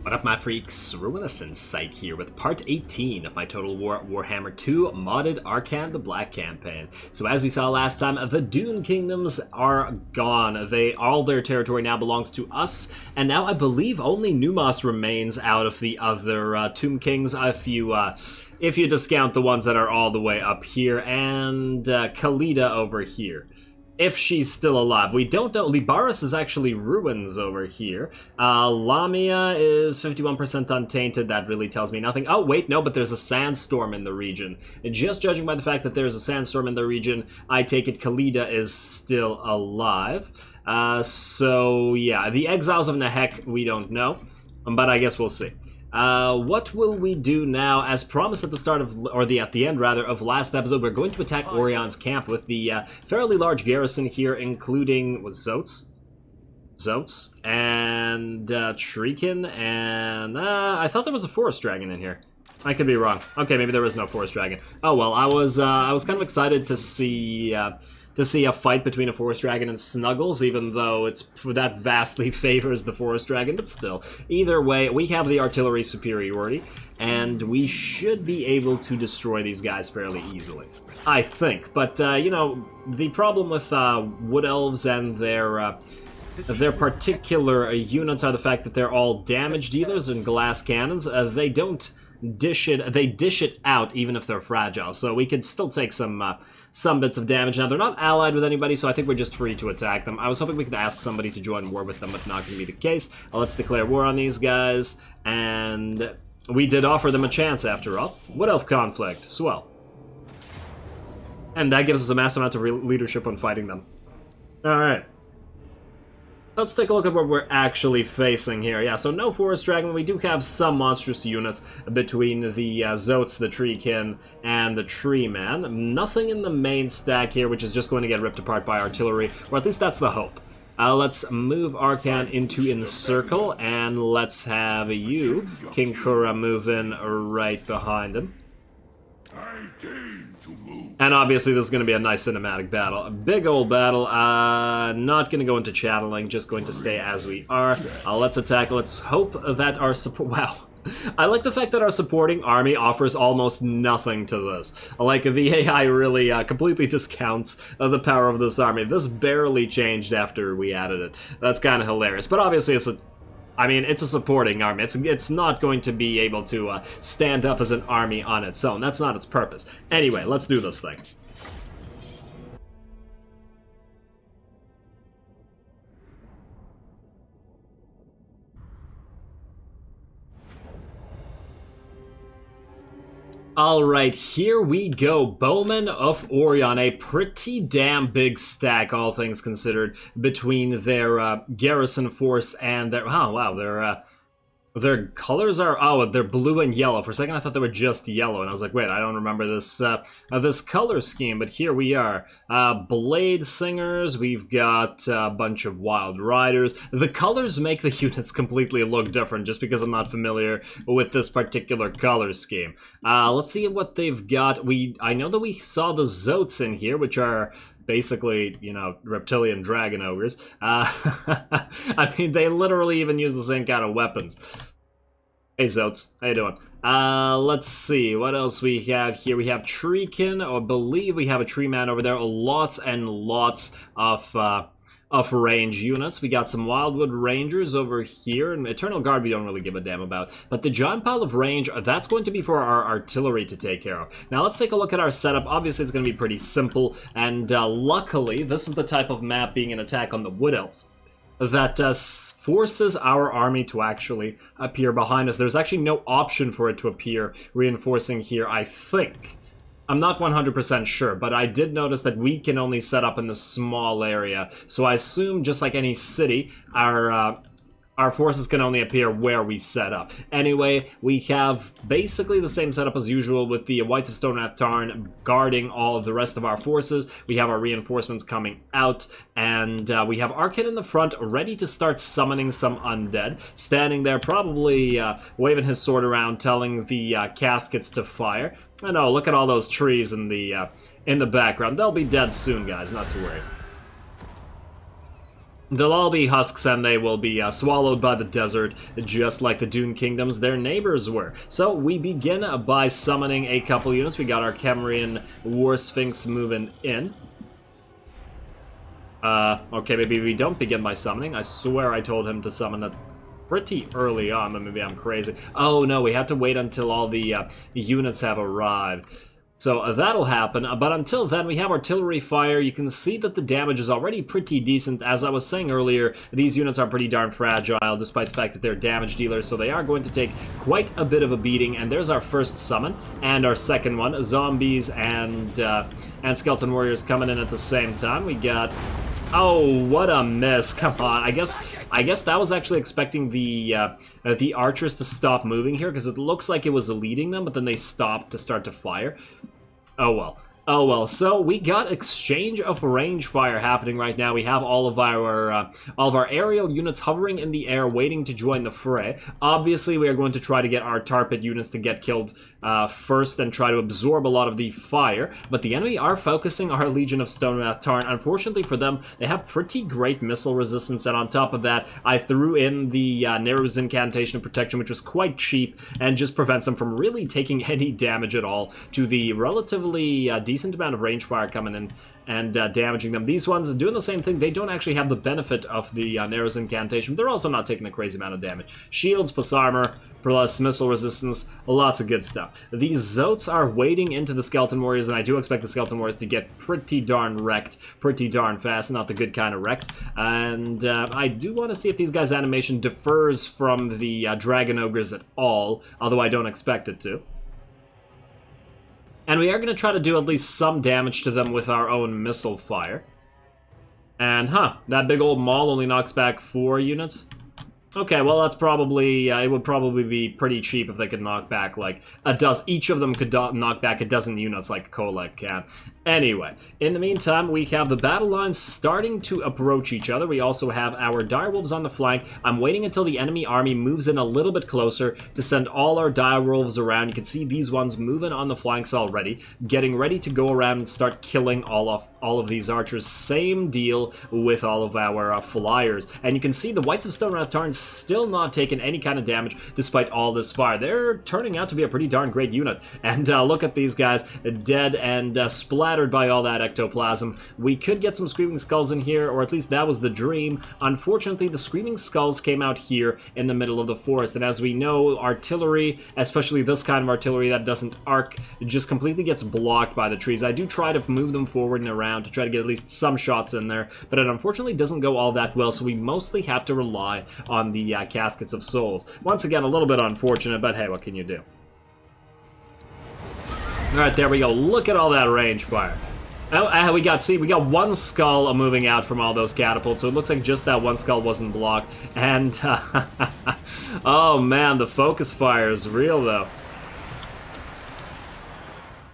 What up, my freaks? RuinousInsight here with part 18 of my Total Warhammer II modded Arkhan the Black campaign. So as we saw last time, the Dune Kingdoms are gone. All their territory now belongs to us, and now I believe only Numos remains out of the other Tomb Kings, if you discount the ones that are all the way up here, and Khalida over here. If she's still alive. We don't know. Libaris is actually ruins over here. Lamia is 51% untainted. That really tells me nothing. Oh, wait, no, but there's a sandstorm in the region. And just judging by the fact that there's a sandstorm in the region, I take it Khalida is still alive. So, yeah, the Exiles of Nahek, we don't know. But I guess we'll see. What will we do now? As promised at the start of, or at the end rather, of last episode, we're going to attack Orion's camp with the fairly large garrison here, including Zotes, and Treekin, and I thought there was a forest dragon in here. I could be wrong. Okay, maybe there is no forest dragon. Oh well, I was kind of excited to see a fight between a forest dragon and Snuggles, even though that vastly favors the forest dragon, but still. Either way, we have the artillery superiority, and we should be able to destroy these guys fairly easily. I think, but, you know, the problem with Wood Elves and their particular units are the fact that they're all damage dealers and glass cannons. They don't dish it out even if they're fragile, so we could still take some bits of damage. Now, they're not allied with anybody, so I think we're just free to attack them. I was hoping we could ask somebody to join war with them, but not going to be the case. Let's declare war on these guys, and we did offer them a chance after all. Wood Elf conflict, swell. And that gives us a massive amount of leadership on fighting them. Alright. Let's take a look at what we're actually facing here. Yeah, so no Forest Dragon. We do have some monstrous units between the Zotes, the Treekin, and the Tree Man. Nothing in the main stack here, which is just going to get ripped apart by artillery, or at least that's the hope. Let's move Arkhan into Encircle, and let's have you, King Kura, move in right behind him. And obviously this is going to be a nice cinematic battle. A big old battle. Not going to go into channeling, just going to stay as we are. Let's attack. Let's hope that our support... Wow. I like the fact that our supporting army offers almost nothing to this. Like, the AI really completely discounts the power of this army. This barely changed after we added it. That's kind of hilarious. But obviously it's a supporting army. It's not going to be able to stand up as an army on its own. That's not its purpose. Anyway, let's do this thing. Alright, here we go. Bowman of Orion, a pretty damn big stack, all things considered, between their garrison force and their... Oh, wow, their colors are... Oh, they're blue and yellow. For a second, I thought they were just yellow, and I was like, wait, I don't remember this this color scheme, but here we are. Blade Singers, we've got a bunch of Wild Riders. The colors make the units completely look different, just because I'm not familiar with this particular color scheme. Let's see what they've got. I know that we saw the Zotes in here, which are... basically, you know, reptilian dragon ogres. I mean, they literally even use the same kind of weapons. Hey, Zotes. How you doing? Let's see. What else we have here? We have Treekin. I believe we have a Tree Man over there. Lots and lots of range units. We got some Wildwood Rangers over here, and Eternal Guard we don't really give a damn about. But the giant pile of range, that's going to be for our artillery to take care of. Now let's take a look at our setup. Obviously it's going to be pretty simple, and luckily this is the type of map, being an attack on the Wood Elves, that forces our army to actually appear behind us. There's actually no option for it to appear reinforcing here, I think. I'm not 100% sure, but I did notice that we can only set up in the small area. So I assume, just like any city, our forces can only appear where we set up. Anyway, we have basically the same setup as usual, with the Whites of Stone Tarn guarding all of the rest of our forces. We have our reinforcements coming out, and we have Arkhan in the front, ready to start summoning some undead. Standing there, probably waving his sword around, telling the caskets to fire. I know, look at all those trees in the background. They'll be dead soon, guys, not to worry. They'll all be husks and they will be swallowed by the desert, just like the Dune Kingdoms their neighbors were. So we begin by summoning a couple units. We got our Kemerian War Sphinx moving in. Okay, maybe we don't begin by summoning. I swear I told him to summon it pretty early on, but maybe I'm crazy. Oh no, we have to wait until all the units have arrived. So that'll happen, but until then we have artillery fire. You can see that the damage is already pretty decent. As I was saying earlier, these units are pretty darn fragile, despite the fact that they're damage dealers, so they are going to take quite a bit of a beating. And there's our first summon, and our second one. Zombies and Skeleton Warriors coming in at the same time. We got... Oh, what a miss. Come on. I guess that was actually expecting the archers to stop moving here, because it looks like it was leading them, but then they stopped to start to fire. Oh well. Oh well, so we got exchange of range fire happening right now. We have all of our aerial units hovering in the air, waiting to join the fray. Obviously, we are going to try to get our tar pit units to get killed first and try to absorb a lot of the fire. But the enemy are focusing our Legion of Stonewrath Tarn. Unfortunately for them, they have pretty great missile resistance, and on top of that, I threw in the Neru's Incantation of Protection, which was quite cheap and just prevents them from really taking any damage at all to the relatively decent amount of range fire coming in and damaging them. These ones doing the same thing. They don't actually have the benefit of the Neru's Incantation. They're also not taking a crazy amount of damage. Shields plus armor plus missile resistance, lots of good stuff. These Zotes are wading into the Skeleton Warriors, and I do expect the Skeleton Warriors to get pretty darn wrecked, pretty darn fast, not the good kind of wrecked. And I do want to see if these guys' animation differs from the Dragon Ogres at all, although I don't expect it to. And we are going to try to do at least some damage to them with our own missile fire. And, that big old maul only knocks back 4 units? Okay, well, that's probably, it would probably be pretty cheap if they could knock back, like, a dozen. Each of them could knock back a dozen units like Kolek can. Anyway, in the meantime, we have the battle lines starting to approach each other. We also have our direwolves on the flank. I'm waiting until the enemy army moves in a little bit closer to send all our direwolves around. You can see these ones moving on the flanks already, getting ready to go around and start killing all of these archers. Same deal with all of our flyers. And you can see the Whites of Stonewrath Tarn still not taking any kind of damage despite all this fire. They're turning out to be a pretty darn great unit. And look at these guys, dead and splattered by all that ectoplasm. We could get some Screaming Skulls in here, or at least that was the dream. Unfortunately, the Screaming Skulls came out here in the middle of the forest, and as we know, artillery, especially this kind of artillery that doesn't arc, just completely gets blocked by the trees. I do try to move them forward and around to try to get at least some shots in there, but it unfortunately doesn't go all that well, so we mostly have to rely on the Caskets of Souls. Once again, a little bit unfortunate, but hey, what can you do? Alright, there we go. Look at all that range fire. We got one skull moving out from all those catapults, so it looks like just that one skull wasn't blocked. And, oh man, the focus fire is real, though.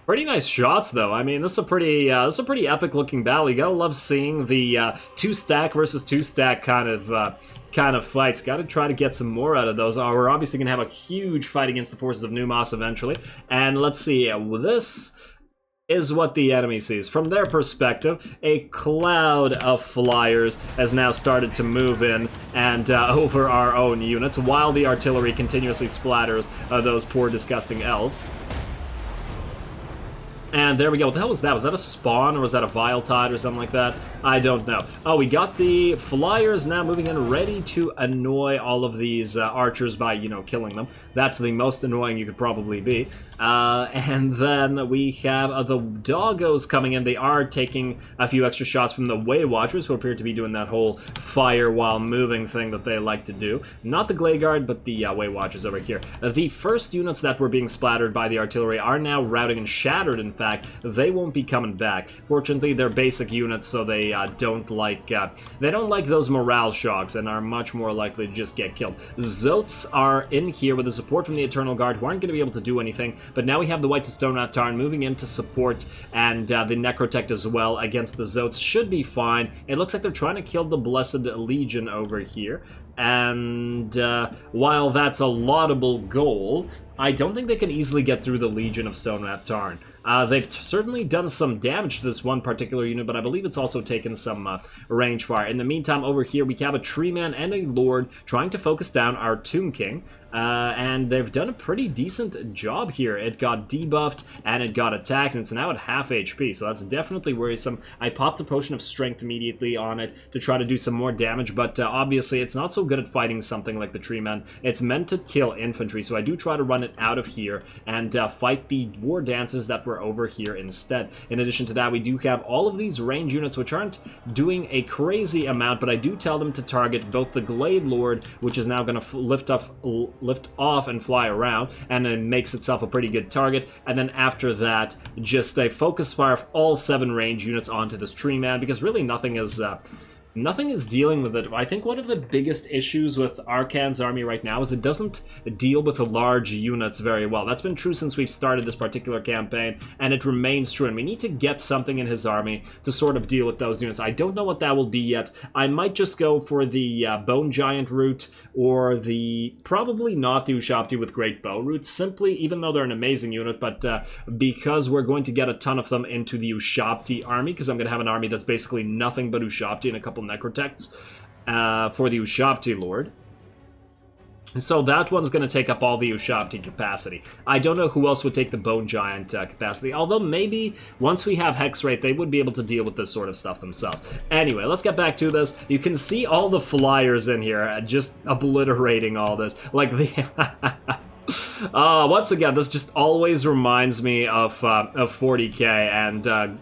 Pretty nice shots, though. I mean, this is a pretty epic-looking battle. You gotta love seeing the 2-stack versus 2-stack kind of fights. Gotta try to get some more out of those. We're obviously gonna have a huge fight against the forces of Numas eventually. And let's see, this is what the enemy sees. From their perspective, a cloud of flyers has now started to move in and over our own units, while the artillery continuously splatters those poor, disgusting elves. And there we go. What the hell was that? Was that a spawn, or was that a Vile Tide or something like that? I don't know. Oh, we got the flyers now moving in, ready to annoy all of these archers by, killing them. That's the most annoying you could probably be. And then we have the doggos coming in. They are taking a few extra shots from the Way Watchers, who appear to be doing that whole fire while moving thing that they like to do. Not the Glayguard, but the Way Watchers over here. The first units that were being splattered by the artillery are now routing and shattered. In fact, they won't be coming back. Fortunately, they're basic units, so they don't like those morale shocks and are much more likely to just get killed. Zotes are in here with the support from the Eternal Guard, who aren't going to be able to do anything. But now we have the Whites of Stonewrath Tarn moving in to support, and the Necrotect as well against the Zotes should be fine. It looks like they're trying to kill the Blessed Legion over here. And while that's a laudable goal, I don't think they can easily get through the Legion of Stonewrath Tarn. They've certainly done some damage to this one particular unit, but I believe it's also taken some range fire. In the meantime, over here, we have a Tree Man and a Lord trying to focus down our Tomb King. And they've done a pretty decent job here. It got debuffed, and it got attacked, and it's now at half HP, so that's definitely worrisome. I popped a Potion of Strength immediately on it to try to do some more damage, but obviously it's not so good at fighting something like the Tree Man. It's meant to kill infantry, so I do try to run it out of here and fight the War Dancers that were over here instead. In addition to that, we do have all of these range units, which aren't doing a crazy amount, but I do tell them to target both the Glade Lord, which is now going to lift off and fly around, and then makes itself a pretty good target, and then after that, just a focus fire of all 7 range units onto this Tree Man, because really nothing is dealing with it. I think one of the biggest issues with Arkhan's army right now is it doesn't deal with the large units very well. That's been true since we've started this particular campaign, and it remains true, and we need to get something in his army to sort of deal with those units. I don't know what that will be yet. I might just go for the Bone Giant route, or probably not the Ushabti with Great Bow route, simply, even though they're an amazing unit, but because we're going to get a ton of them into the Ushabti army, because I'm going to have an army that's basically nothing but Ushabti and a couple Necrotects for the Ushabti Lord. So that one's going to take up all the Ushabti capacity. I don't know who else would take the Bone Giant capacity, although maybe once we have Hex Rate, they would be able to deal with this sort of stuff themselves. Anyway, let's get back to this. You can see all the flyers in here, just obliterating all this. Like the... once again, this just always reminds me of 40k and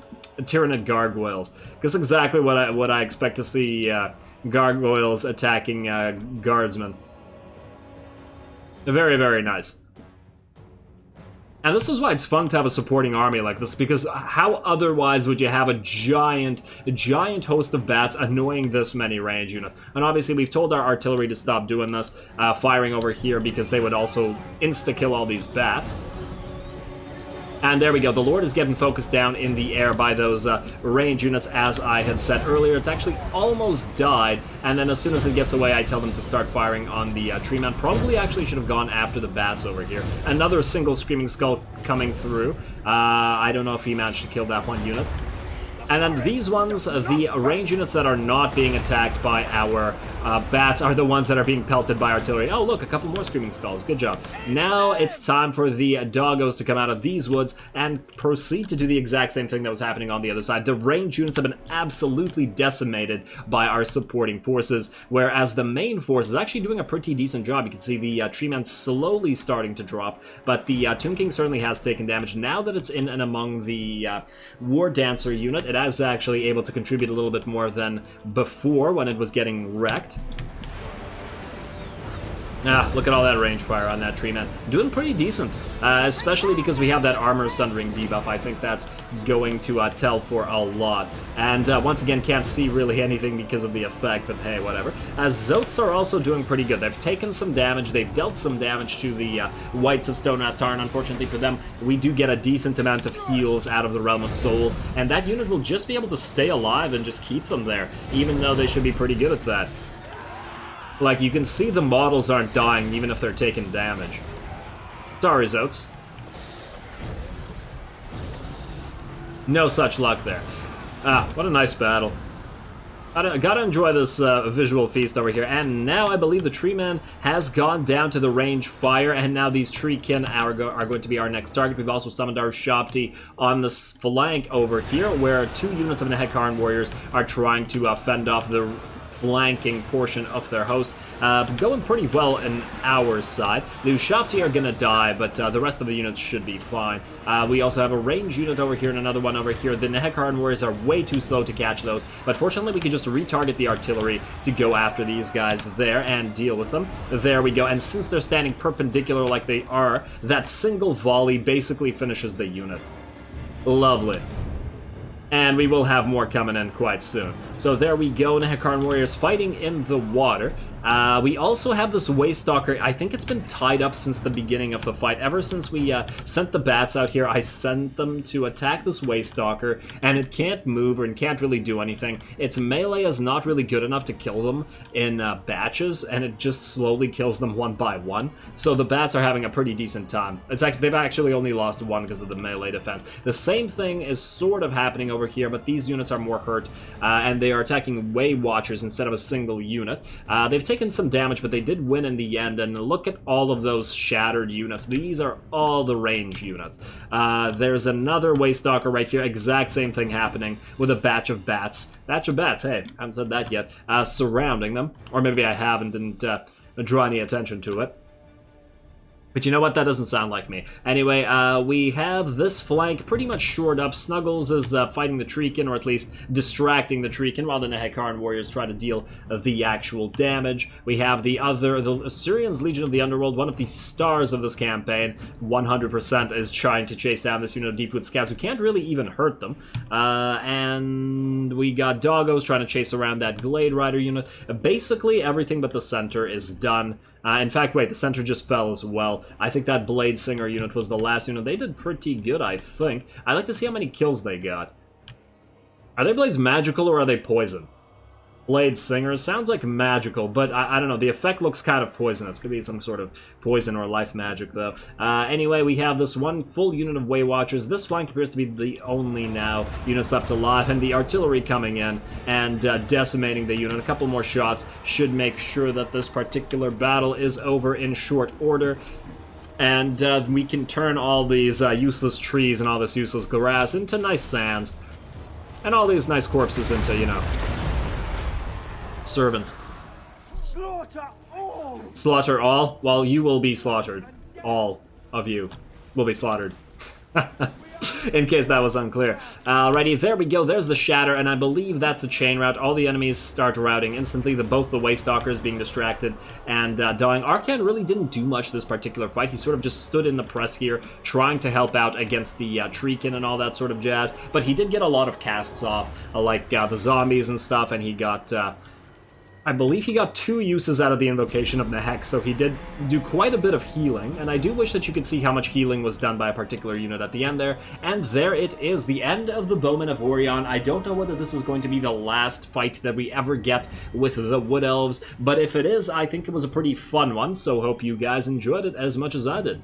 Tyrannid Gargoyles. That's exactly what I expect to see Gargoyles attacking Guardsmen. Very, very nice. And this is why it's fun to have a supporting army like this, because how otherwise would you have a giant host of bats annoying this many range units? And obviously we've told our artillery to stop doing this, firing over here, because they would also insta-kill all these bats. And there we go, the Lord is getting focused down in the air by those range units, as I had said earlier. It's actually almost died, and then as soon as it gets away, I tell them to start firing on the Tree Man. Probably actually should have gone after the bats over here. Another single Screaming Skull coming through. I don't know if he managed to kill that one unit. And then these ones, the range units that are not being attacked by our bats are the ones that are being pelted by artillery. Oh, look, a couple more Screaming Skulls. Good job. Now it's time for the doggos to come out of these woods and proceed to do the exact same thing that was happening on the other side. The range units have been absolutely decimated by our supporting forces, whereas the main force is actually doing a pretty decent job. You can see the Tree Man slowly starting to drop, but the Tomb King certainly has taken damage. Now that it's in and among the War Dancer unit, it is actually able to contribute a little bit more than before when it was getting wrecked. Look at all that range fire on that Tree Man. Doing pretty decent, especially because we have that Armor Sundering debuff. I think that's going to tell for a lot. And once again, can't see really anything because of the effect, but hey, whatever. Zotes are also doing pretty good. They've taken some damage, they've dealt some damage to the Whites of Stone Tarn. Unfortunately for them, we do get a decent amount of heals out of the Realm of Souls, and that unit will just be able to stay alive and just keep them there, even though they should be pretty good at that. Like, you can see the models aren't dying even if they're taking damage. Sorry, Zotes. No such luck there. What a nice battle. Gotta enjoy this visual feast over here. And now I believe the Tree Man has gone down to the range fire, and now these Treekin are going to be our next target. We've also summoned our Ushabti on the flank over here, where 2 units of Nehekaran warriors are trying to fend off the flanking portion of their host. Going pretty well in our side. The Ushabti are gonna die, but the rest of the units should be fine. We also have a range unit over here and another one over here. The Nehekaran warriors are way too slow to catch those, but fortunately we can just retarget the artillery to go after these guys there and deal with them. There we go, and since they're standing perpendicular like they are, that single volley basically finishes the unit. Lovely. And we will have more coming in quite soon. So there we go, Nehekaran warriors fighting in the water. We also have this Waystalker. I think it's been tied up since the beginning of the fight. Ever since we sent the bats out here, I sent them to attack this Waystalker, and it can't move and can't really do anything. Its melee is not really good enough to kill them in batches, and it just slowly kills them one by one. So the bats are having a pretty decent time. They've actually only lost one because of the melee defense. The same thing is sort of happening over here, but these units are more hurt, and they are attacking Way Watchers instead of a single unit. They've taken some damage, but they did win in the end, and look at all of those shattered units. These are all the range units. There's another Waystalker right here, exact same thing happening with a batch of bats. Batch of bats, hey, I haven't said that yet. Surrounding them, or maybe I haven't, didn't draw any attention to it. But you know what? That doesn't sound like me. Anyway, we have this flank pretty much shored up. Snuggles is fighting the Treekin, or at least distracting the Treekin, while the Nehekaran warriors try to deal the actual damage. We have the Assyrians Legion of the Underworld, one of the stars of this campaign. 100% is trying to chase down this unit of Deepwood Scouts, who can't really even hurt them. And we got Doggos trying to chase around that Glade Rider unit. Basically, everything but the center is done. In fact, wait, the center just fell as well. I think that Blade Singer unit was the last unit. They did pretty good, I think. I'd like to see how many kills they got. Are their blades magical or are they poison? Blade Singer sounds like magical, but I don't know. The effect looks kind of poisonous. Could be some sort of poison or life magic, though. Anyway, we have this one full unit of Way Watchers. This flank appears to be the only now units left alive, and the artillery coming in and decimating the unit. A couple more shots should make sure that this particular battle is over in short order. And we can turn all these useless trees and all this useless grass into nice sands. And all these nice corpses into, you know, servants. Slaughter all! Slaughter all? Well, you will be slaughtered. All of you will be slaughtered. In case that was unclear. Alrighty, there we go. There's the Shatter, and I believe that's a chain route. All the enemies start routing instantly, both the Waystalkers being distracted and dying. Arkhan really didn't do much this particular fight. He sort of just stood in the press here, trying to help out against the Treekin and all that sort of jazz. But he did get a lot of casts off, like the zombies and stuff, and he got... I believe he got 2 uses out of the Invocation of Nehek, so he did do quite a bit of healing, and I do wish that you could see how much healing was done by a particular unit at the end there. And there it is, the end of the Bowman of Orion. I don't know whether this is going to be the last fight that we ever get with the Wood Elves, but if it is, I think it was a pretty fun one, so hope you guys enjoyed it as much as I did.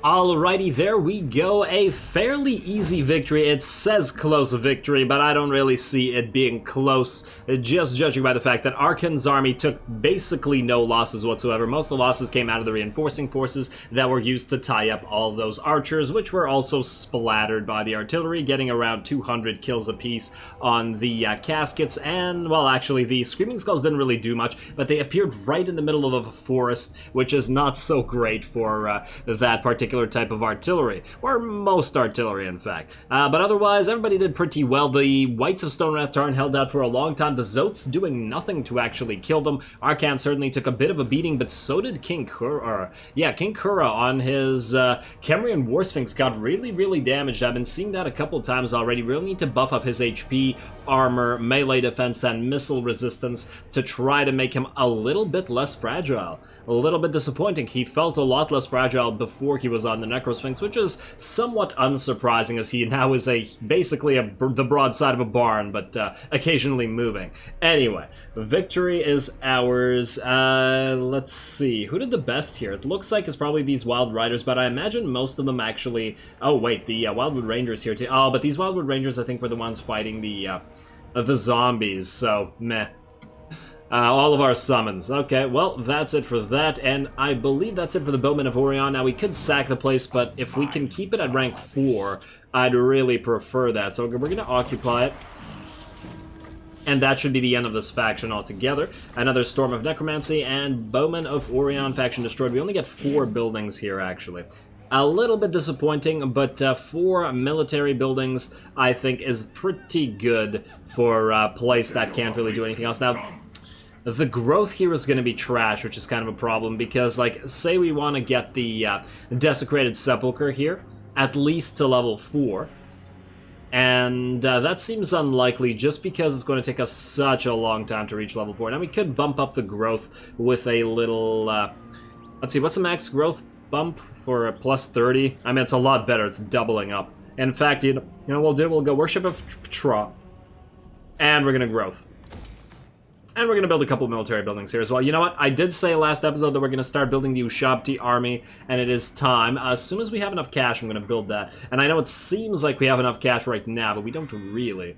Alrighty, there we go. A fairly easy victory. It says close victory, but I don't really see it being close, just judging by the fact that Arkhan's army took basically no losses whatsoever. Most of the losses came out of the reinforcing forces that were used to tie up all those archers, which were also splattered by the artillery, getting around 200 kills apiece on the caskets. And, well, actually, the Screaming Skulls didn't really do much, but they appeared right in the middle of the forest, which is not so great for that particular type of artillery, or most artillery in fact. But otherwise, everybody did pretty well. The Whites of Stone Tarn held out for a long time, the Zotes doing nothing to actually kill them. Arkhan certainly took a bit of a beating, but so did King Kura. Yeah, King Kura on his Kemrian War Sphinx got really damaged. I've been seeing that a couple times already. Really need to buff up his HP, armor, melee defense, and missile resistance to try to make him a little bit less fragile. A little bit disappointing. He felt a lot less fragile before he was on the Necrosphinx, which is somewhat unsurprising, as he now is basically the broadside of a barn, but occasionally moving. Anyway, victory is ours. Let's see. Who did the best here? It looks like it's probably these Wild Riders, but I imagine most of them actually... Oh, wait, the Wildwood Rangers here too. Oh, but these Wildwood Rangers, I think, were the ones fighting the zombies, so meh. All of our summons. Okay, well, that's it for that, and I believe that's it for the Bowman of Orion. Now, we could sack the place, but if we can keep it at rank 4, I'd really prefer that. So we're going to occupy it, and that should be the end of this faction altogether. Another Storm of Necromancy, and Bowman of Orion faction destroyed. We only get 4 buildings here, actually. A little bit disappointing, but 4 military buildings, I think, is pretty good for a place that can't really do anything else. Now, The growth here is going to be trash, which is kind of a problem, because, like, say we want to get the Desecrated Sepulchre here, at least to level 4. And that seems unlikely just because it's going to take us such a long time to reach level 4. Now, we could bump up the growth with a little... let's see, what's the max growth bump for a plus 30? I mean, it's a lot better. It's doubling up. In fact, you know what we'll go Worship of Tra. And we're going to growth. And we're going to build a couple military buildings here as well. You know what? I did say last episode that we're going to start building the Ushabti army, and it is time. As soon as we have enough cash, I'm going to build that. And I know it seems like we have enough cash right now, but we don't really.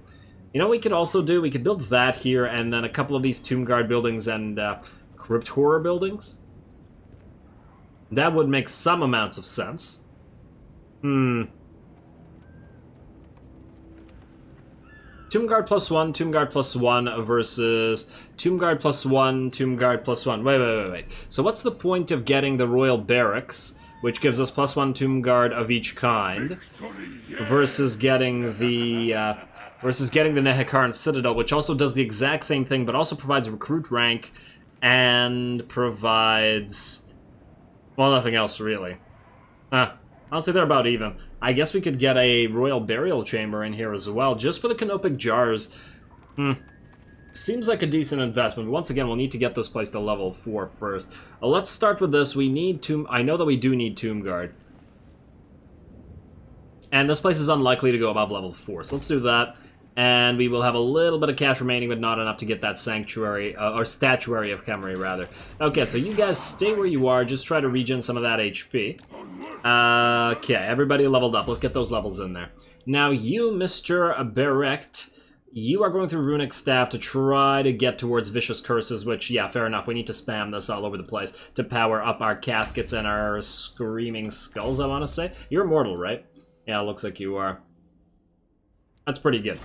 You know what we could also do? We could build that here, and then a couple of these Tomb Guard buildings and Crypt Horror buildings. That would make some amounts of sense. Tomb Guard +1, Tomb Guard +1 versus Tomb Guard +1, Tomb Guard +1. Wait. So what's the point of getting the Royal Barracks, which gives us +1 Tomb Guard of each kind, versus getting the Nehekaran Citadel, which also does the exact same thing, but also provides recruit rank and provides, well, nothing else really. Honestly, they're about even. I guess we could get a Royal Burial Chamber in here as well, just for the Canopic Jars. Seems like a decent investment. Once again, we'll need to get this place to level 4 first. Let's start with this. We need I know that we do need Tomb Guard. And this place is unlikely to go above level 4, so let's do that. And we will have a little bit of cash remaining, but not enough to get that Sanctuary, or Statuary of Khemri, rather. Okay, so you guys stay where you are. Just try to regen some of that HP. Okay, everybody leveled up. Let's get those levels in there. Now, you, Mr. Berect, you are going through Runic Staff to try to get towards Vicious Curses, which, yeah, fair enough. We need to spam this all over the place to power up our Caskets and our Screaming Skulls, I want to say. You're immortal, right? Yeah, looks like you are. That's pretty good.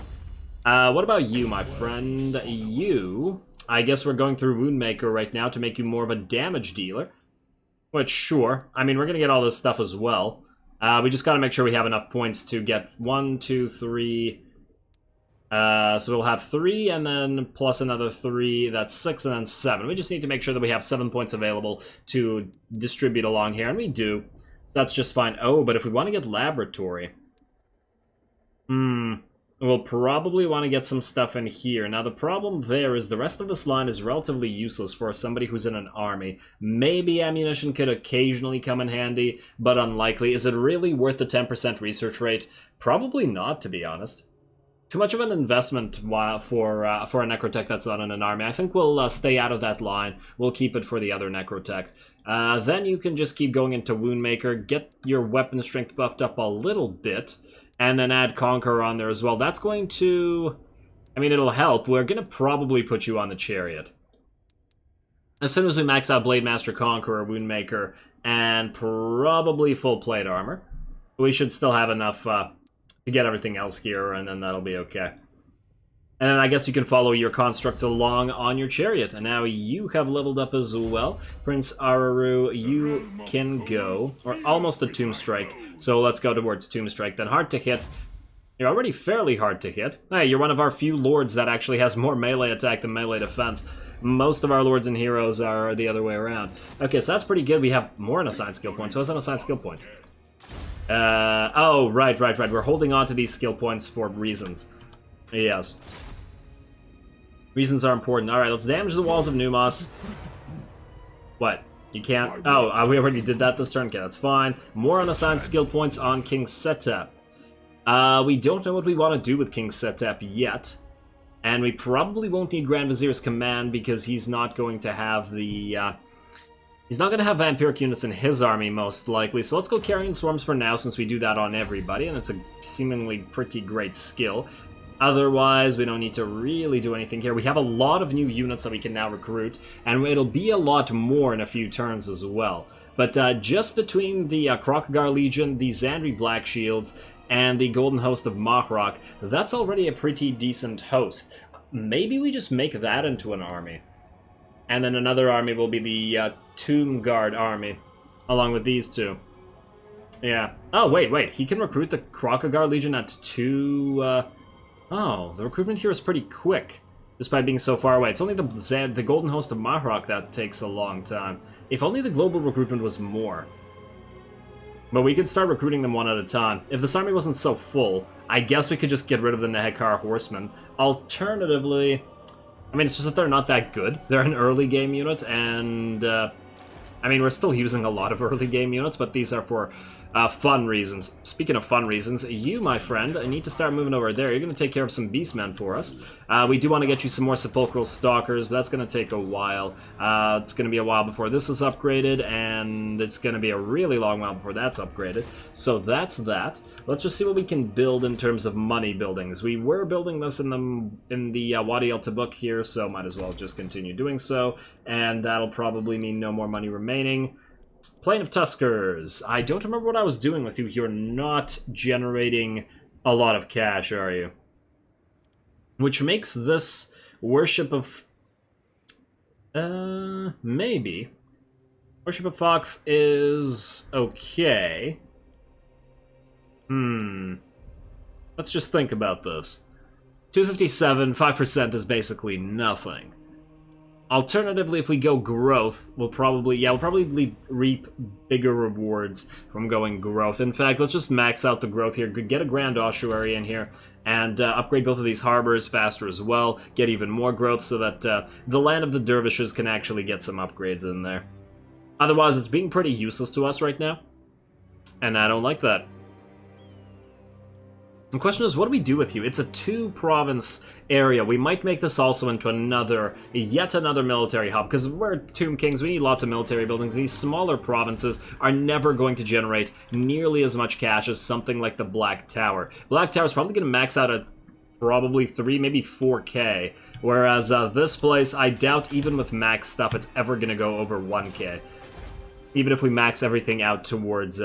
What about you, my friend? You, I guess we're going through Woundmaker right now to make you more of a damage dealer. Which, sure. I mean, we're going to get all this stuff as well. We just got to make sure we have enough points to get 1, 2, 3. So we'll have 3, and then plus another 3. That's 6, and then 7. We just need to make sure that we have 7 points available to distribute along here, and we do. So that's just fine. Oh, but if we want to get Laboratory... We'll probably want to get some stuff in here. Now, the problem there is the rest of this line is relatively useless for somebody who's in an army. Maybe ammunition could occasionally come in handy, but unlikely. Is it really worth the 10% research rate? Probably not, to be honest. Too much of an investment for a Necrotech that's not in an army. I think we'll stay out of that line. We'll keep it for the other Necrotech. Then you can just keep going into Woundmaker, get your weapon strength buffed up a little bit, and then add Conqueror on there as well. That's going to... I mean, it'll help. We're going to probably put you on the Chariot. As soon as we max out Blade Master, Conqueror, Woundmaker, and probably full plate armor, we should still have enough to get everything else here, and then that'll be okay. And then I guess you can follow your constructs along on your Chariot. And now you have leveled up as well. Prince Araru, you can go. Or almost a Tomb Strike. So let's go towards Tomb Strike. Then hard to hit. You're already fairly hard to hit. Hey, you're one of our few lords that actually has more melee attack than melee defense. Most of our lords and heroes are the other way around. Okay, so that's pretty good. We have more unassigned skill points. So what's unassigned skill points? Oh, right. We're holding on to these skill points for reasons. Yes. Reasons are important. Alright, let's damage the walls of Numos. What? You can't... Oh, we already did that this turn. Okay, that's fine. More unassigned skill points on King Setep. We don't know what we want to do with King Setep yet. And we probably won't need Grand Vizier's command because he's not going to have the... he's not going to have vampiric units in his army, most likely. So let's go Carrion Swarms for now, since we do that on everybody, and it's a seemingly pretty great skill. Otherwise, we don't need to really do anything here. We have a lot of new units that we can now recruit, and it'll be a lot more in a few turns as well. But just between the Krokagar Legion, the Zandri Black Shields, and the Golden Host of Mahrok, that's already a pretty decent host. Maybe we just make that into an army. And then another army will be the Tomb Guard army, along with these two. Yeah. Oh, wait. He can recruit the Krokagar Legion at 2... Oh, the recruitment here is pretty quick. despite being so far away. It's only the Golden Host of Mahrok that takes a long time. If only the global recruitment was more. But we could start recruiting them one at a time. If this army wasn't so full, I guess we could just get rid of the Nehekar Horsemen. Alternatively, I mean, it's just that they're not that good. They're an early game unit, and I mean, we're still using a lot of early game units, but these are for fun reasons. Speaking of fun reasons, you, my friend, need to start moving over there. You're going to take care of some Beastmen for us. We do want to get you some more Sepulchral Stalkers, but that's going to take a while. It's going to be a while before this is upgraded, and it's going to be a really long while before that's upgraded. So that's that. Let's just see what we can build in terms of money buildings. We were building this in the Wadi El Tabuk here, so might as well just continue doing so, and that'll probably mean no more money remaining. Plain of Tuskers. I don't remember what I was doing with you. You're not generating a lot of cash, are you? Which makes this Worship of... maybe. Worship of Fakh is okay. Let's just think about this. 257, 5% is basically nothing. Alternatively, if we go growth, we'll probably reap bigger rewards from going growth. In fact, let's just max out the growth here. Get a Grand Ossuary in here, and upgrade both of these harbors faster as well. Get even more growth so that the Land of the Dervishes can actually get some upgrades in there. Otherwise, it's being pretty useless to us right now, and I don't like that. The question is, what do we do with you? It's a 2-province area. We might make this also into yet another military hub, because we're Tomb Kings, we need lots of military buildings. These smaller provinces are never going to generate nearly as much cash as something like the Black Tower. Black Tower is probably going to max out at probably 3, maybe 4k, whereas this place, I doubt even with max stuff it's ever going to go over 1k. Even if we max everything out towards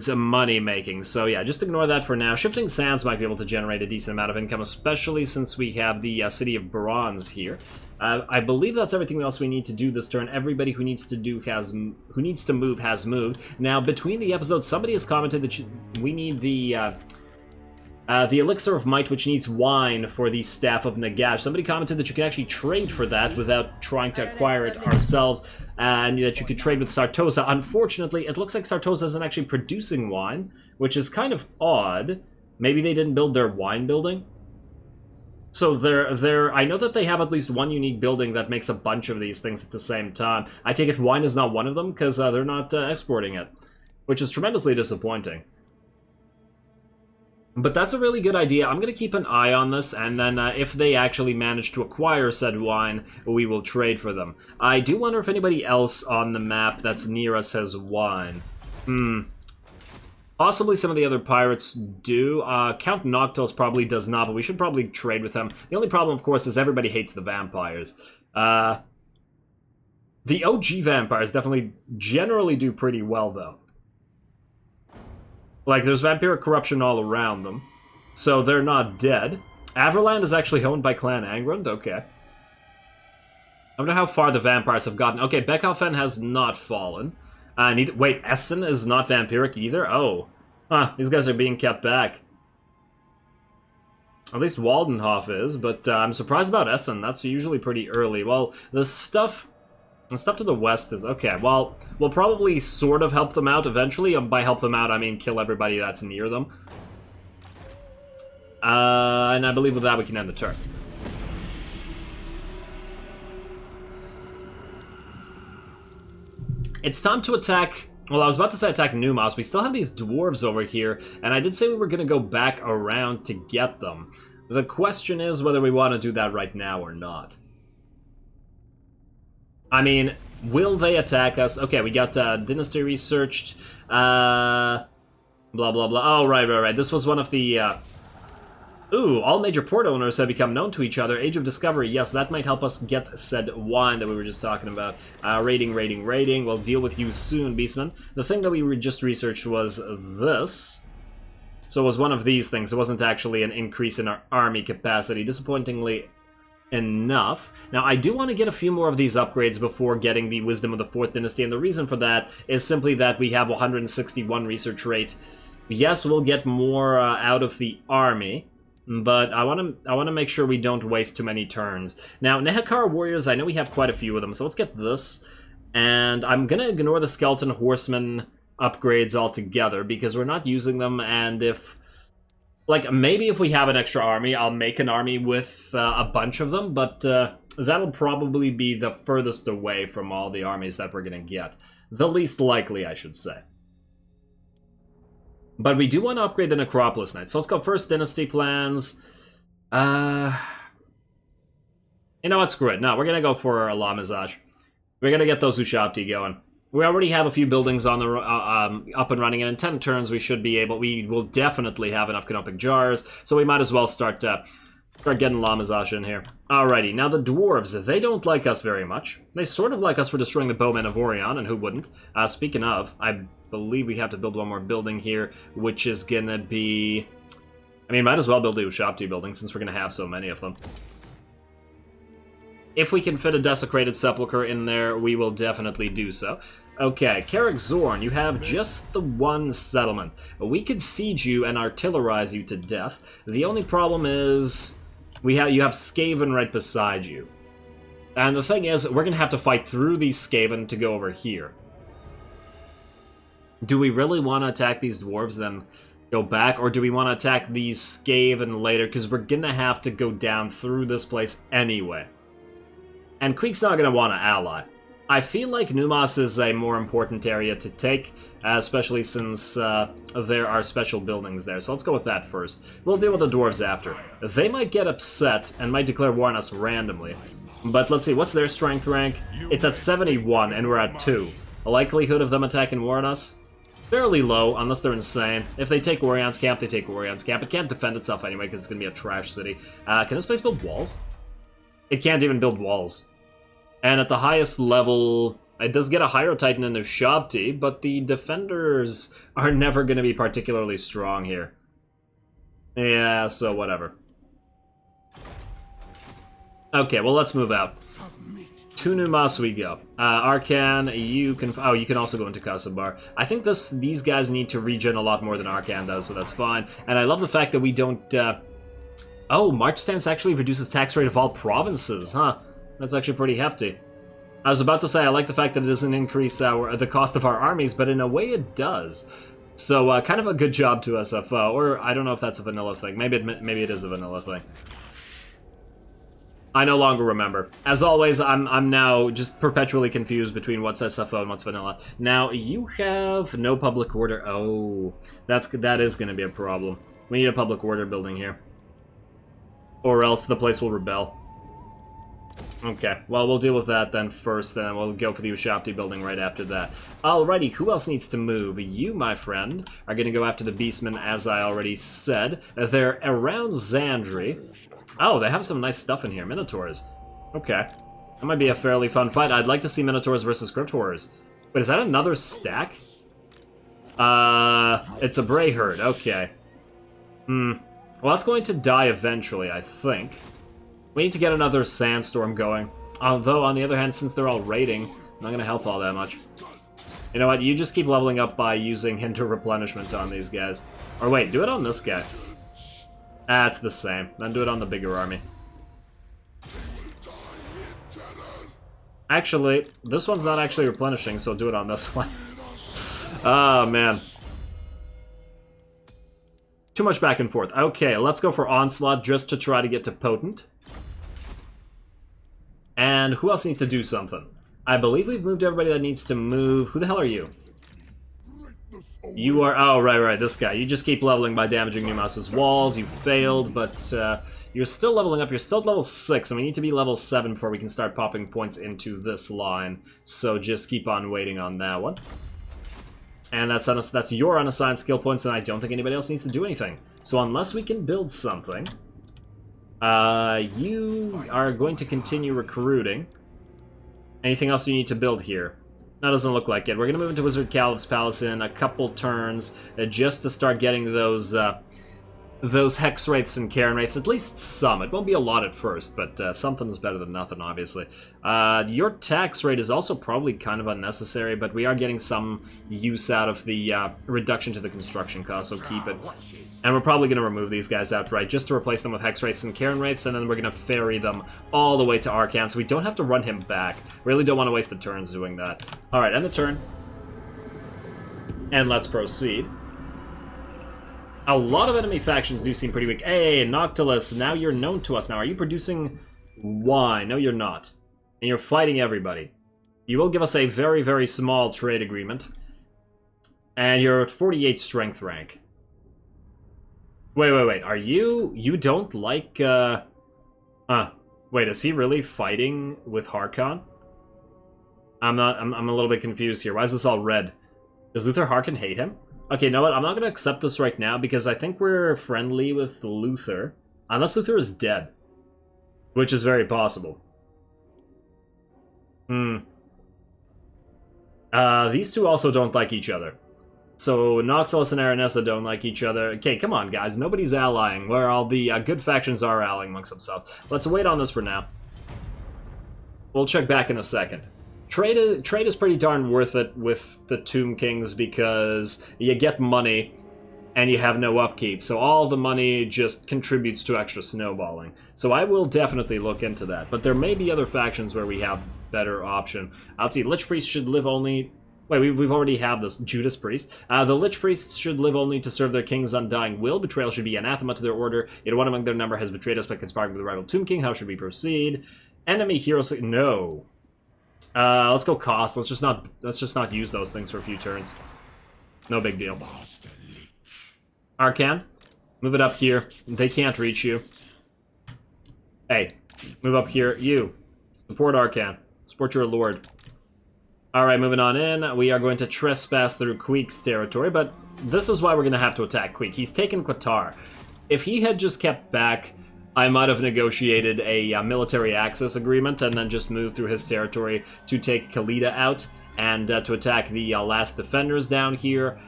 money making. So yeah, just ignore that for now. Shifting Sands might be able to generate a decent amount of income, especially since we have the City of Bronze here. I believe that's everything else we need to do this turn. Everybody who needs to move has moved. Now, between the episodes, somebody has commented that we need the Elixir of Might, which needs wine for the Staff of Nagash. Somebody commented that you can actually trade for that without trying to acquire it ourselves, and that you could trade with Sartosa. Unfortunately, it looks like Sartosa isn't actually producing wine, which is kind of odd. Maybe they didn't build their wine building? So I know that they have at least one unique building that makes a bunch of these things at the same time. I take it wine is not one of them, because they're not exporting it, which is tremendously disappointing. But that's a really good idea. I'm going to keep an eye on this, and then if they actually manage to acquire said wine, we will trade for them. I do wonder if anybody else on the map that's near us has wine. Possibly some of the other pirates do. Count Noctis probably does not, but we should probably trade with him. The only problem, of course, is everybody hates the vampires. The OG vampires definitely generally do pretty well, though. Like, there's vampiric corruption all around them, so they're not dead. Averland is actually owned by Clan Angrund? Okay. I wonder how far the vampires have gotten. Okay, Bekalfen has not fallen. Wait, Essen is not vampiric either? Oh. Huh, these guys are being kept back. At least Waldenhof is, but I'm surprised about Essen. That's usually pretty early. Well, the stuff to the west is... Okay, well, we'll probably sort of help them out eventually. By help them out, I mean kill everybody that's near them. And I believe with that we can end the turn. It's time to attack... Well, I was about to say attack Numos. We still have these dwarves over here, and I did say we were going to go back around to get them. The question is whether we want to do that right now or not. I mean, will they attack us? Okay, we got Dynasty researched. Blah, blah, blah. Oh, right. This was one of the... Ooh, all major port owners have become known to each other. Age of Discovery. Yes, that might help us get said wine that we were just talking about. Rating. We'll deal with you soon, Beastman. The thing that we just researched was this. So it was one of these things. It wasn't actually an increase in our army capacity. Disappointingly enough. Now, I do want to get a few more of these upgrades before getting the Wisdom of the 4th Dynasty, and the reason for that is simply that we have 161 research rate. Yes, we'll get more out of the army, but I want to make sure we don't waste too many turns. Now, Nehekar warriors, I know we have quite a few of them, so let's get this. And I'm gonna ignore the skeleton horseman upgrades altogether because we're not using them, and if... like, maybe if we have an extra army, I'll make an army with a bunch of them, but that'll probably be the furthest away from all the armies that we're gonna get. The least likely, I should say. But we do want to upgrade the Necropolis Knights. So let's go first Dynasty plans. You know what? Screw it. No, we're going to go for a La Mizage. We're going to get those Ushabti going. We already have a few buildings on the up and running, and in 10 turns we should be able... we will definitely have enough Canopic Jars, so we might as well start getting La Mizage in here. Alrighty, now the Dwarves, they don't like us very much. They sort of like us for destroying the Bowman of Orion, and who wouldn't? Speaking of, I believe we have to build one more building here, which is gonna be... I mean, might as well build the Ushabti building, since we're gonna have so many of them. If we can fit a Desecrated Sepulchre in there, we will definitely do so. Okay, Carrick Zorn, you have just the one settlement. We could siege you and artillerize you to death. The only problem is... you have Skaven right beside you. And the thing is, we're going to have to fight through these Skaven to go over here. Do we really want to attack these Dwarves, then go back? Or do we want to attack these Skaven later? Because we're going to have to go down through this place anyway. And Queek's not going to want to ally. I feel like Numas is a more important area to take, especially since there are special buildings there. So let's go with that first. We'll deal with the Dwarves after. They might get upset and might declare war on us randomly. But let's see, what's their strength rank? It's at 71 and we're at 2. The likelihood of them attacking war on us? Fairly low, unless they're insane. If they take Orion's camp, they take Orion's camp. It can't defend itself anyway because it's going to be a trash city. Can this place build walls? It can't even build walls. And at the highest level, it does get a Hydro Titan in Ushabti, but the defenders are never going to be particularly strong here. Yeah, so whatever. Okay, well, let's move out. To Numas we go. Arkhan, you can... oh, you can also go into Kasabar. I think these guys need to regen a lot more than Arkhan does, so that's fine. And I love the fact that we don't... oh, March Stance actually reduces tax rate of all provinces, huh? That's actually pretty hefty. I was about to say I like the fact that it doesn't increase the cost of our armies, but in a way it does. So kind of a good job to SFO, or I don't know if that's a vanilla thing. Maybe it is a vanilla thing. I no longer remember. As always, I'm now just perpetually confused between what's SFO and what's vanilla. Now you have no public order. Oh, that is going to be a problem. We need a public order building here, or else the place will rebel. Okay, well, we'll deal with that then first, then we'll go for the Ushabti building right after that. Alrighty, who else needs to move? You, my friend, are going to go after the Beastmen, as I already said. They're around Zandri. Oh, they have some nice stuff in here. Minotaurs. Okay. That might be a fairly fun fight. I'd like to see Minotaurs versus Crypt Horrors. Wait, is that another stack? It's a Bray Herd. Okay. Well, that's going to die eventually, I think. We need to get another Sandstorm going. Although, on the other hand, since they're all raiding, not going to help all that much. You know what? You just keep leveling up by using Hinter Replenishment on these guys. Or wait, do it on this guy. Ah, it's the same. Then do it on the bigger army. Actually, this one's not actually replenishing, so do it on this one. Oh, man. Too much back and forth. Okay, let's go for Onslaught just to try to get to Potent. And who else needs to do something? I believe we've moved everybody that needs to move. Who the hell are you? You are... oh, right, this guy. You just keep leveling by damaging Numas's walls. You failed, but you're still leveling up. You're still at level 6, and we need to be level 7 before we can start popping points into this line. So just keep on waiting on that one. And that's your unassigned skill points, and I don't think anybody else needs to do anything. So unless we can build something, you are going to continue recruiting. Anything else you need to build here? That doesn't look like it. We're going to move into Wizard Caliph's Palace in a couple turns just to start getting those those hex rates and Karen rates, at least some. It won't be a lot at first, but something is better than nothing, obviously. Your tax rate is also probably kind of unnecessary, but we are getting some use out of the reduction to the construction cost, so keep it. And we're probably going to remove these guys outright, just to replace them with hex rates and Karen rates, and then we're going to ferry them all the way to Arkhan, so we don't have to run him back. Really don't want to waste the turns doing that. Alright, end the turn. And let's proceed. A lot of enemy factions do seem pretty weak. Hey, Noctilus, now you're known to us now. Are you producing wine? No, you're not. And you're fighting everybody. You will give us a very, very small trade agreement. And you're at 48 strength rank. Wait. Are you... You don't like, Wait, is he really fighting with Arkhan? I'm a little bit confused here. Why is this all red? Does Luther Harkin hate him? Okay, you know what? I'm not going to accept this right now because I think we're friendly with Luther. Unless Luther is dead. Which is very possible. These two also don't like each other. So Noctilus and Aranessa don't like each other. Okay, come on, guys. Nobody's allying. Where all the good factions are allying amongst themselves. Let's wait on this for now. We'll check back in a second. Trade is pretty darn worth it with the Tomb Kings because you get money and you have no upkeep. So all the money just contributes to extra snowballing. So I will definitely look into that. But there may be other factions where we have better option. Let's see, Lich Priest should live only... Wait, we've already have this. Judas Priest. The Lich Priests should live only to serve their king's undying will. Betrayal should be anathema to their order. Yet one among their number has betrayed us by conspiring with the rival Tomb King. How should we proceed? Enemy heroes... No. Let's go cost. Let's just not use those things for a few turns. No big deal. Arkhan, move it up here. They can't reach you. Hey, move up here. You. Support Arkhan. Support your lord. Alright, moving on in. We are going to trespass through Queek's territory, but this is why we're going to have to attack Queek. He's taken Qatar. If he had just kept back... I might have negotiated a military access agreement and then just moved through his territory to take Khalida out and to attack the last defenders down here.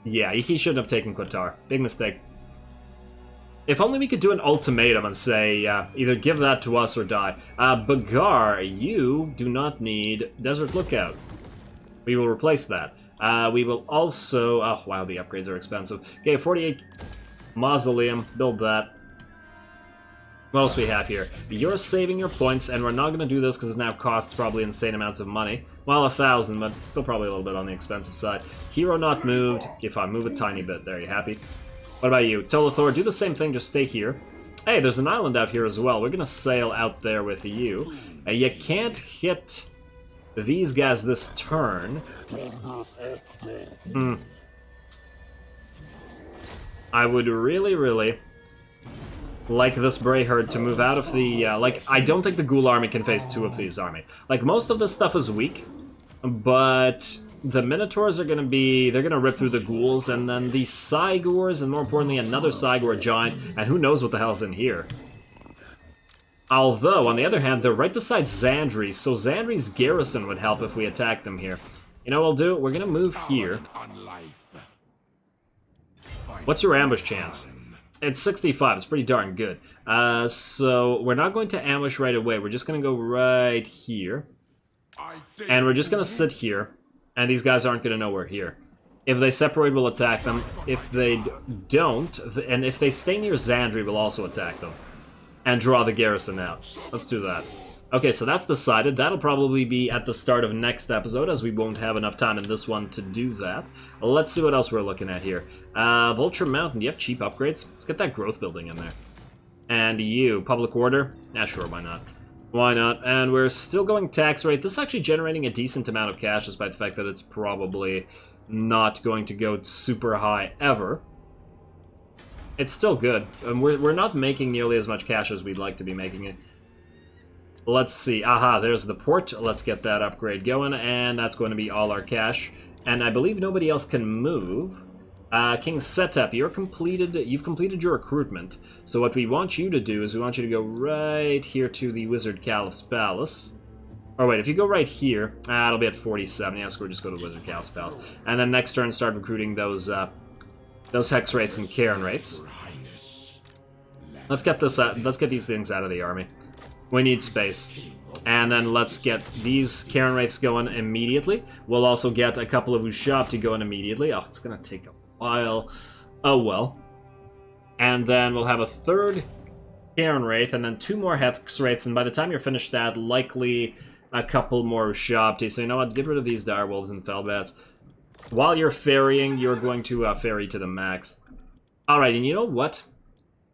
Yeah, he shouldn't have taken Qatar. Big mistake. If only we could do an ultimatum and say, either give that to us or die. Bagar, you do not need Desert Lookout. We will replace that. We will also... Oh, wow, the upgrades are expensive. Okay, 48... Mausoleum, build that. What else we have here? You're saving your points, and we're not going to do this because it now costs probably insane amounts of money. Well, 1,000, but still probably a little bit on the expensive side. Hero not moved. Okay, fine, move a tiny bit. There, you happy? What about you? Tolithor, do the same thing, just stay here. Hey, there's an island out here as well. We're going to sail out there with you. You can't hit these guys this turn. I would really like this Bray Herd to move out of the... I don't think the Ghoul army can face two of these armies. Like, most of this stuff is weak, but the Minotaurs are going to be... They're going to rip through the Ghouls, and then the Cygors, and more importantly, another Cygor giant, and who knows what the hell's in here. Although, on the other hand, they're right beside Xandri, so Xandri's garrison would help if we attack them here. You know what we'll do? We're going to move here. What's your ambush chance? It's 65. It's pretty darn good. So we're not going to ambush right away. We're just going to go right here. And we're just going to sit here. And these guys aren't going to know we're here. If they separate, we'll attack them. If they don't, and if they stay near Xandri, we'll also attack them. And draw the garrison out. Let's do that. Okay, so that's decided. That'll probably be at the start of next episode, as we won't have enough time in this one to do that. Let's see what else we're looking at here. Vulture Mountain, do you have cheap upgrades? Let's get that growth building in there. And you, Public Order? Yeah, sure, why not? Why not? And we're still going tax rate. This is actually generating a decent amount of cash, despite the fact that it's probably not going to go super high ever. It's still good. And we're not making nearly as much cash as we'd like to be making it. Let's see. Aha, there's the port. Let's get that upgrade going, and that's going to be all our cash. And I believe nobody else can move. King Setep, you've completed your recruitment. So what we want you to do is we want you to go right here to the Wizard Caliph's Palace. Or wait, if you go right here, it'll be at 47. Yeah, so we'll just go to Wizard Caliph's Palace. And then next turn start recruiting those those hex rates and Cairn rates. Let's get this. Let's get these things out of the army. We need space. And then let's get these Cairn rates going immediately. We'll also get a couple of Ushapti going immediately. Oh, it's gonna take a while. Oh well. And then we'll have a third Cairn Wraith, and then 2 more Hex Wraiths, and by the time you're finished that, likely a couple more Ushapti. So you know what, get rid of these Direwolves and Felbats. While you're ferrying, you're going to ferry to the max. Alright, and you know what?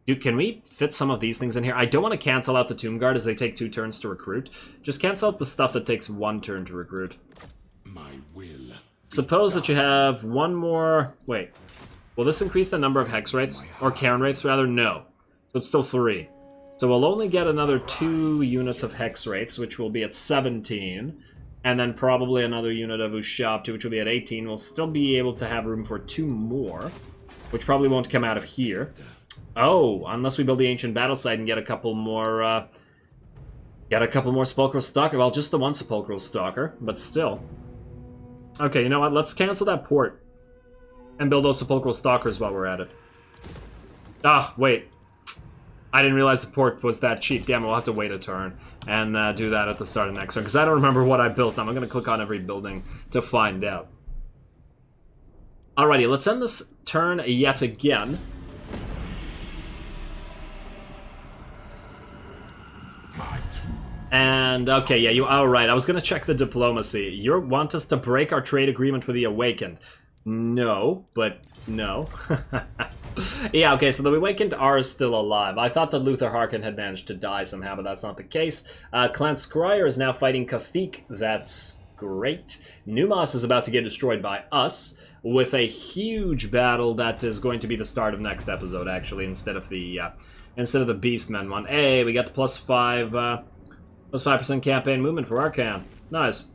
Dude, can we fit some of these things in here? I don't want to cancel out the Tomb Guard as they take 2 turns to recruit. Just cancel out the stuff that takes 1 turn to recruit. My will. Suppose that you have 1 more... Wait. Will this increase the number of Hex Wraiths? Or Cairn Wraiths, rather? No. So it's still 3. So we'll only get another 2 units of Hex Wraiths, which will be at 17. And then probably another unit of Ushapti, which will be at 18. We'll still be able to have room for 2 more, which probably won't come out of here. Oh, unless we build the Ancient Battle Site and get a couple more, Sepulchral Stalker. Well, just the 1 Sepulchral Stalker, but still. Okay, you know what? Let's cancel that port and build those Sepulchral Stalkers while we're at it. Ah, wait. I didn't realize the port was that cheap. Damn, we'll have to wait a turn and do that at the start of next turn, because I don't remember what I built. I'm going to click on every building to find out. Alrighty, let's end this turn yet again. And, okay, yeah, you... Alright, I was going to check the diplomacy. You want us to break our trade agreement with the Awakened? No, but no. Yeah, okay, so the Awakened are still alive. I thought that Luther Harkin had managed to die somehow, but that's not the case. Clan Scryer is now fighting Kathik. That's great. Numas is about to get destroyed by us, with a huge battle that is going to be the start of next episode, actually, instead of the Beastmen one. Hey, we got the plus 5% campaign movement for Arkhan. Nice.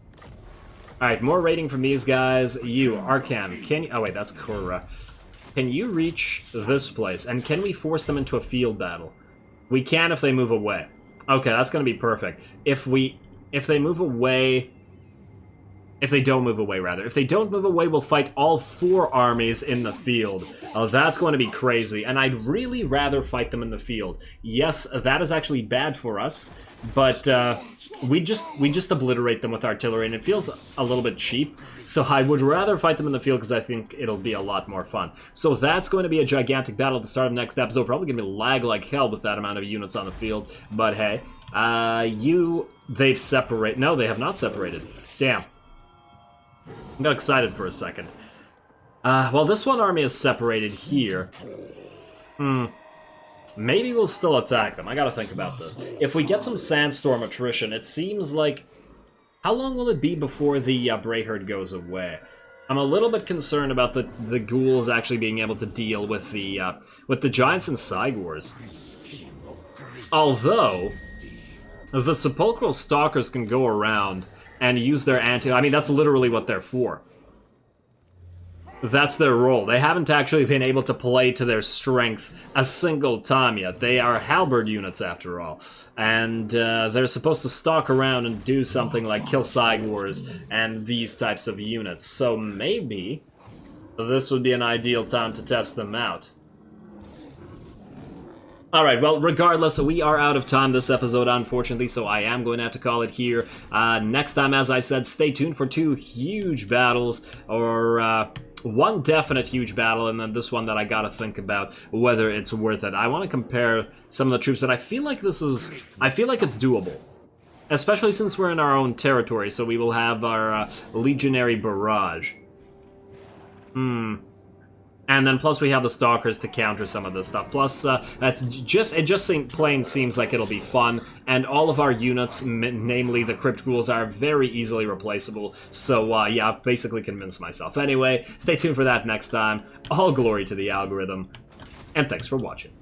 Alright, more rating from these guys. You, Arkhan, can you... Oh wait, that's Korra. Can you reach this place? And can we force them into a field battle? We can if they move away. Okay, that's gonna be perfect. If they move away... If they don't move away, rather. If they don't move away, we'll fight all 4 armies in the field. Oh, that's going to be crazy. And I'd really rather fight them in the field. Yes, that is actually bad for us, but we just obliterate them with artillery, and it feels a little bit cheap. So I would rather fight them in the field because I think it'll be a lot more fun. So that's going to be a gigantic battle at the start of the next episode. Probably going to be lag like hell with that amount of units on the field. But hey, they've separated. No, they have not separated. Damn. I got excited for a second. Well, this one army is separated here. Maybe we'll still attack them. I gotta think about this. If we get some Sandstorm attrition, it seems like... How long will it be before the Brayherd goes away? I'm a little bit concerned about the ghouls actually being able to deal with the Giants and Cygors. Although, the Sepulchral Stalkers can go around and use their I mean, that's literally what they're for. That's their role. They haven't actually been able to play to their strength a single time yet. They are halberd units, after all. And they're supposed to stalk around and do something like kill Cygors and these types of units. So maybe this would be an ideal time to test them out. Alright, well, regardless, we are out of time this episode, unfortunately, so I am going to have to call it here. Next time, as I said, stay tuned for 2 huge battles, or 1 definite huge battle, and then this one that I gotta think about whether it's worth it. I want to compare some of the troops, but I feel like it's doable. Especially since we're in our own territory, so we will have our legionary barrage. And then plus we have the Stalkers to counter some of this stuff. Plus, it just plain seems like it'll be fun. And all of our units, namely the Crypt Ghouls, are very easily replaceable. So, yeah, I've basically convinced myself. Anyway, stay tuned for that next time. All glory to the algorithm. And thanks for watching.